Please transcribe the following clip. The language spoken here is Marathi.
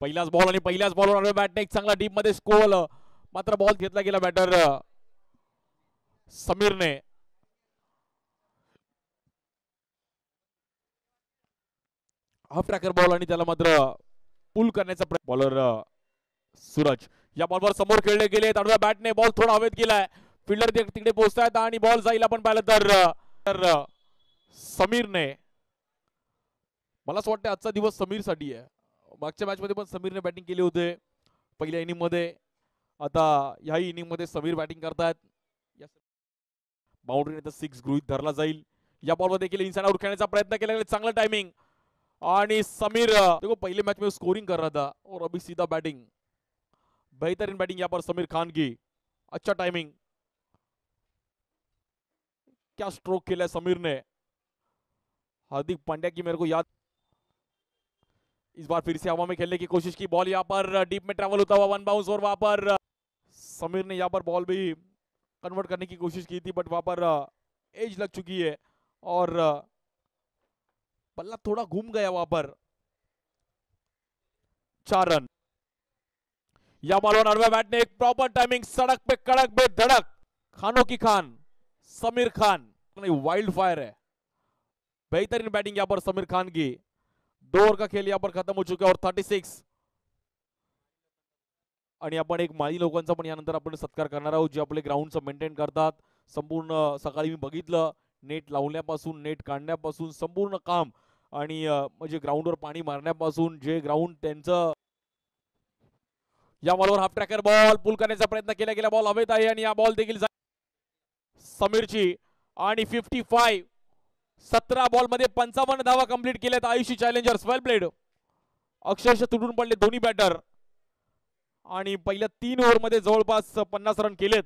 पहिलाच बॉल आणि पहिल्याच बॉलवर बॅटने एक चांगला डीप मध्ये स्कोर, मात्र बॉल घेतला गेला बॅटर समीरने. हाफ ट्रॅकर बॉल आणि त्याला मात्र पुल करण्याचा प्रयत्न. बॉलर सूरज या बॉलवर समोर खेळले गेले. आडव्या बॅटने बॉल थोडा हवेत गेलाय. फिल्डर तिकडे पोहोचतायत आणि बॉल जाईल. आपण पाहिलं तर समीरने, मला असं वाटतं आजचा दिवस समीरसाठी आहे. मागच्या मॅच मध्ये पण समीरने बॅटिंग केली होते पहिल्या इनिंग मध्ये. आता ह्याही इनिंग मध्ये समीर बॅटिंग करतायत. बाउंड्री तर 6 गृहीत धरला जाईल. या बॉलवर देखील इनसाइड आउट खेळण्याचा प्रयत्न केला. चांगला टायमिंग आणि समीर देखो पहले मैच में स्कोरिंग कर रहा था और अभी सीधा बैटिंग. बेहतरीन बैटिंग यहाँ पर समीर खान की. अच्छा टाइमिंग, क्या स्ट्रोक खेला है समीर ने. हार्दिक पांड्या की मेरे को याद. इस बार फिर से हवा में खेलने की कोशिश की. बॉल यहाँ पर डीप में ट्रैवल होता हुआ वन बाउंस और वहां पर समीर ने यहाँ पर बॉल भी कन्वर्ट करने की कोशिश की थी बट वहां पर एज लग चुकी है और बल्ला थोड़ा घूम गया वहां पर. 4 रन. या बॉलवर अडव्या बॅटने एक प्रॉपर टाइमिंग. सड़क पे कड़क पे धड़क. खानों की खान समीर खान. वाइल्ड फायर है. बेहतरीन बैटिंग यहाँ पर समीर खान की. 2 ओवर का खेल यहाँ पर खत्म हो चुका है और 36. आणि आपण एक माळी लोकांचा पण यानंतर आपण सत्कार करणार आहोत जे आपले ग्राउंडचं मेंटेन करतात. संपूर्ण सकाळी मी बघितलं नेट लावण्यापासून नेट काढण्यापासून संपूर्ण काम आणि म्हणजे ग्राउंडवर पाणी मारण्यापासून जे ग्राउंड त्यांचं. या बॉलवर हाफ ट्रॅकर बॉल पुल करण्याचा प्रयत्न केला गेला. बॉल हवेत आहे आणि या बॉल देखील समीरची आणि 55. 17 बॉल मध्ये 55 धावा कंप्लीट केल्यात आयुषी चॅलेंजर्स. वेल प्लेड. अक्षरशः तुटून पडले दोन्ही बॅटर आणि पहिल्या 3 ओव्हर मध्ये जवळपास 50 रन केलेत.